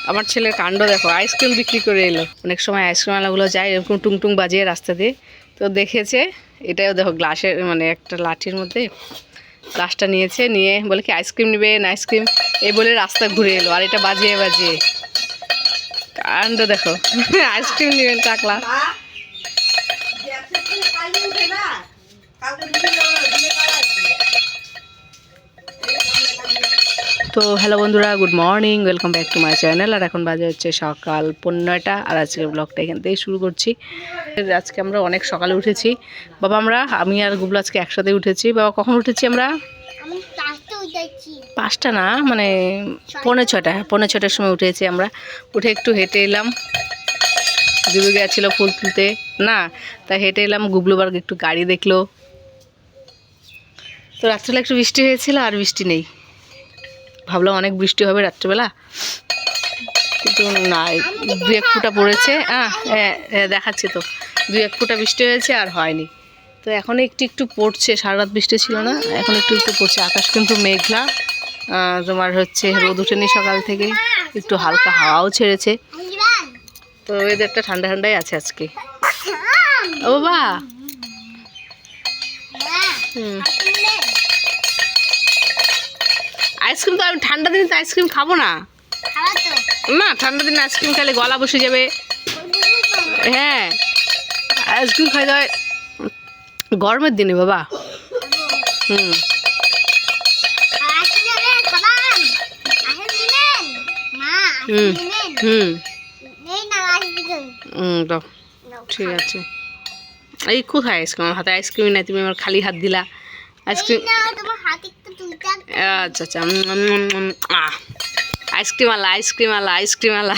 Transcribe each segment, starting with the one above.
আমার ছেলের কাণ্ড দেখো, আইসক্রিম বিক্রি করে এলো। অনেক সময় আইসক্রিমওয়ালাগুলো যায় এরকম টুংটুং বাজিয়ে রাস্তা দিয়ে, তো দেখেছে। এটাও দেখো গ্লাসের মানে একটা লাঠির মধ্যে গ্লাসটা নিয়েছে, নিয়ে বলে কি আইসক্রিম নেবেন আইসক্রিম, এই বলে রাস্তা ঘুরে এলো। আর এটা বাজিয়ে বাজিয়ে কাণ্ড দেখো, আইসক্রিম নেবেন টাকলা। তো হ্যালো বন্ধুরা, good morning, welcome back to my channel. আর এখন বাজে হচ্ছে সকাল 15টা। আর আজকের ব্লগটা এখান থেকেই শুরু করছি। আজকে আমরা অনেক সকালে উঠেছি বাবা, আমি আর গুবলু আজকে একসাথে উঠেছি। বাবা কখন উঠেছি আমরা? 5টা না, মানে 5:45টার সময় উঠেছি আমরা। উঠে একটু হেঁটে এলাম, গুবলু গেছিল ফুল তুলতে না, তাই হেঁটে এলাম। গুবলু বার একটু গাড়ি দেখলো। তো রাত্রেবেলা একটু বৃষ্টি হয়েছিল, আর বৃষ্টি নেই। ভাবলাম অনেক বৃষ্টি হবে রাত্রেবেলা, কিন্তু না, 2-1 ফোঁটা পড়েছে। দেখাচ্ছে তো 2-1 ফোঁটা বৃষ্টি হয়েছে, আর হয়নি। তো এখন একটু একটু পড়ছে, সারা রাত বৃষ্টি ছিল না, এখন একটু একটু পড়ছে। আকাশ কিন্তু মেঘলা, তোমার হচ্ছে রোদ উঠেনি সকাল থেকে, একটু হালকা হাওয়াও ছেড়েছে। তো ওয়েদারটা ঠান্ডা ঠান্ডাই আছে আজকে। ও বাবা, আইসক্রিম তো আমি ঠান্ডা দিনে তো আইসক্রিম খাবো না। না, ঠান্ডা দিনে আইসক্রিম খেলে গলা বসে যাবে। হ্যাঁ, আইসক্রিম খাই যায় গরমের দিনে বাবা। হুম হুম হুম দাও, ঠিক আছে। এই কোথায় আইসক্রিম? আমার হাতে আইসক্রিম নাই, তুমি আমার খালি হাত দিলা। আইসক্রিম, আচ্ছা আচ্ছা, আইসক্রিম আলা আইসক্রিম আলা আইসক্রিম আলা।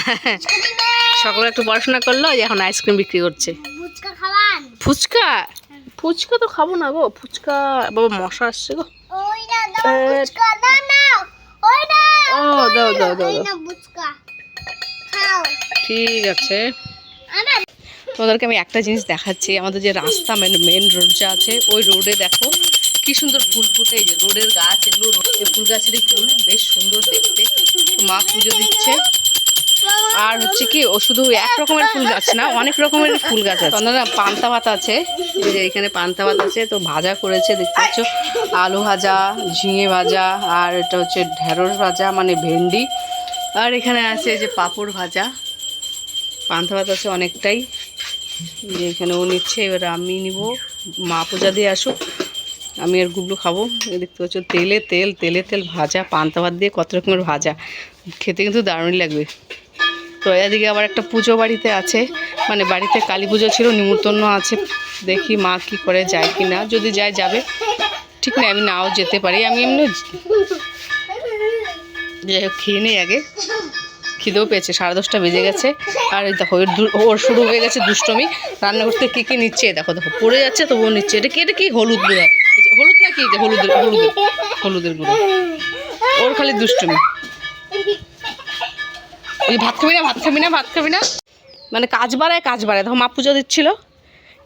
সকালে একটু পড়াশোনা করলো, এখন আইসক্রিম বিক্রি করছে। ফুচকা? ফুচকা তো খাবো না গো, ফুচকা বাবা মশা আসছে গো। ও দাও দাও দাও, ঠিক আছে। তোমাদেরকে আমি একটা জিনিস দেখাচ্ছি, আমাদের যে রাস্তা মেন রোড যা আছে, ওই রোডে দেখো কি সুন্দর ফুল ফুটে। এই যে রোডের গাছ, এগুলো ফুল গাছেরই ফুল, বেশ সুন্দর দেখতে। মা পুজো দিচ্ছে। আর হচ্ছে কি, ও শুধু এক রকমের ফুল গাছ না, অনেক রকমের ফুল গাছ আছে। না, পান্তা ভাত আছে, এই যে এখানে পান্তা ভাত আছে, তো ভাজা করেছে দেখতে পাচ্ছ, আলু ভাজা, ঝিঙে ভাজা, আর এটা হচ্ছে ঢেঁড়স ভাজা মানে ভেন্ডি। আর এখানে আছে যে পাঁপড় ভাজা। পান্তা ভাত আছে অনেকটাই, যে এখানে ও নিচ্ছে। এবার আমি নিব, মা পূজা দিয়ে আসুক, আমি আর গুবলু খাবো। দেখতে পাচ্ছ তেলে তেল ভাজা, পান্তা ভাত দিয়ে কত রকমের ভাজা, খেতে কিন্তু দারুণই লাগবে। তো এদিকে আবার একটা পুজো বাড়িতে আছে, মানে বাড়িতে কালী পুজো ছিল, নিমন্ত্রণ আছে। দেখি মা কি করে, যায় কি না। যদি যায় যাবে, ঠিক না, আমি নাও যেতে পারি। আমি এমনি যাই হোক, খেয়ে নেই আগে, খিদেও পেয়েছে। 10:30 বেজে গেছে। আর দেখো ওর শুরু হয়ে গেছে দুষ্টমি। রান্না করতে কী কী নিচ্ছে দেখো, দেখো পড়ে যাচ্ছে, তবুও নিচ্ছে। এটা কি হলুদ গুঁড়ো, হলুদ না কি, হলুদের গুঁড়ো। ওর খালি দুষ্টমি। এই ভাত খাবি না, মানে কাজ বাড়ায়। দেখো মা পুজো দিচ্ছিল,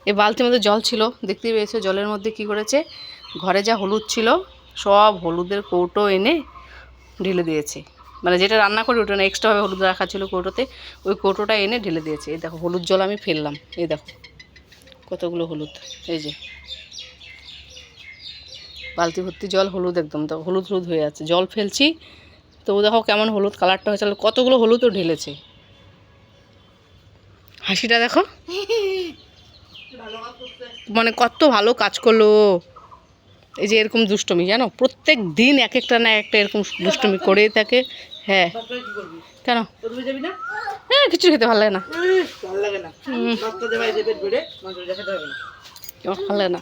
এই বালতির মধ্যে জল ছিল, দেখতেই পেয়েছো। জলের মধ্যে কি করেছে, ঘরে যা হলুদ ছিল সব হলুদের কৌটো এনে ঢেলে দিয়েছে। মানে যেটা রান্না করি ওটা না, এক্সট্রাভাবে হলুদ রাখা ছিল কৌটোতে, ওই কৌটোটা এনে ঢেলে দিয়েছে। এই দেখো হলুদ জল আমি ফেললাম, এই দেখো কতগুলো হলুদ। এই যে বালতি ভর্তি জল, হলুদ একদম, দেখো হলুদ হয়ে আছে। জল ফেলছি তবু দেখো কেমন হলুদ কালারটা হয়েছে, কতগুলো হলুদও ঢেলেছে। হাসিটা দেখো, মানে কত ভালো কাজ করলো। এই যে এরকম দুষ্টমি, জানো, প্রত্যেক দিন এক একটা না একটা এরকম দুষ্টমি করেই থাকে। হ্যাঁ, কেন? হ্যাঁ, কিছু খেতে ভালো লাগে না, ভালো লাগে না।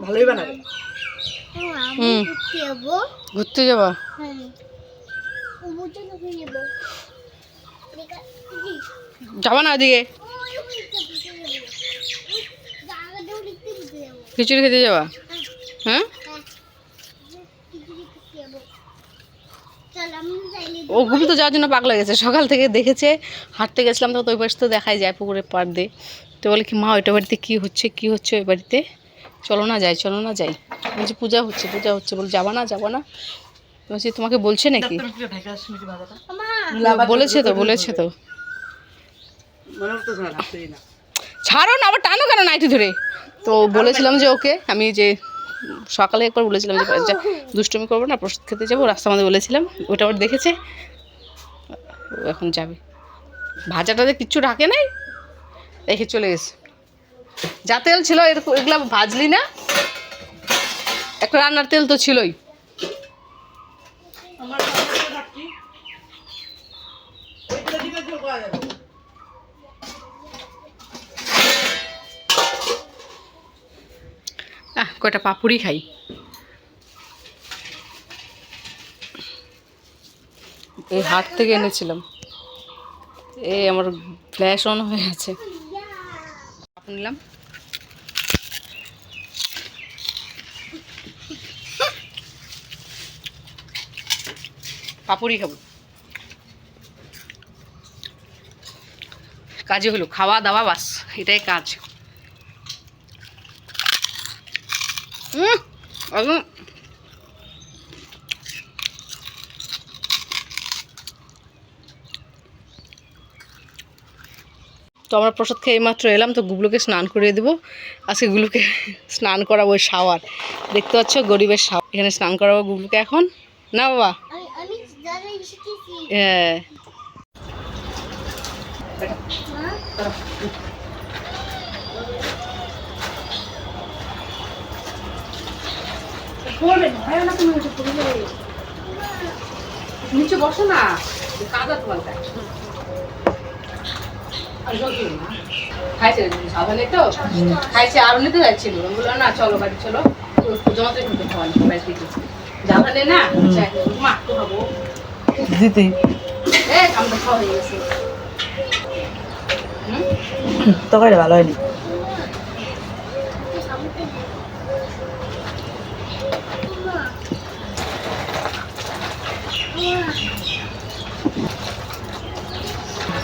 ভালোই বানাবে। ঘুরতে যাবা? যাবা না ওদিকে? খিচুড়ি খেতে যাবা? হ্যাঁ, ও গুবলু তো যাওয়ার জন্য পাগলা গেছে। সকাল থেকে দেখেছে, হাঁটতে গেছিলাম তো ওই পাশে তো দেখাই যায়, পুকুরের পাড় দিয়ে। তো বলে কি মা ওইটা বাড়িতে কী হচ্ছে ওই বাড়িতে, চলো না যাই। বলছি পূজা হচ্ছে বলে যাবা না? বলছি তোমাকে বলছে নাকি? বলেছে তো ছাড়ো না, আবার টানো কেন নাইটি ধরে? তো বলেছিলাম যে ওকে আমি যে সকালে একবার বলেছিলাম যে দুষ্টুমি করবো না, প্রসাদ খেতে যাবো, রাস্তার মধ্যে বলেছিলাম। ওটা আবার দেখেছে, ও এখন যাবে। ভাজাটাতে কিচ্ছু রাখে নাই, রেখে চলে গেছে। যা তেল ছিল এগুলো ভাজলি না, একটা রান্নার তেল তো ছিলই। কয়টা পাপুড়ি খাই। এই হাট থেকে এনেছিলাম। এই আমার ফ্ল্যাশ অন হয়ে আছে, নিলাম। পাপুড়ি খাবো, কাজে হলো খাওয়া দাওয়া, বাস এটাই কাজ। তো আমরা প্রসাদ খেয়ে মাত্র এলাম, তো গুগলুকে স্নান করিয়ে দেবো। আজকে গুগলুকে স্নান করাবো, শাওয়ার দেখতে পাচ্ছ, গরিবের শাওয়ার। এখানে স্নান করাবো গুগলুকে এখন, না বাবা? হ্যাঁ। নিচে বসো না, কাদা তোমার খাইছে সাধারণ তো খাইছে, আরো নিতে যাচ্ছিল। বললো না চলো বাড়ি চলো, জমাতে ঢুকে খাওয়ানি বাড়ি থেকে জাভানে না মা একটু খাবো দিতে। আমরা খাওয়া হয়ে গেছে, তরকারি ভালো হয়নি।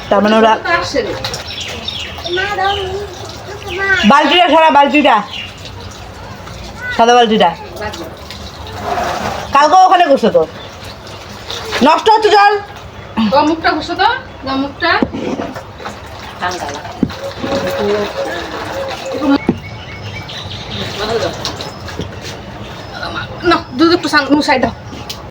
তার মানে ওরা বালতিটা সারা, বালতিটা সাদা বালতিটা কালকে ওখানে করছো তো, নষ্ট হচ্ছে জল। মুখটা ঘুষো তো, মুখটা দুধ একটু সাইড দাও।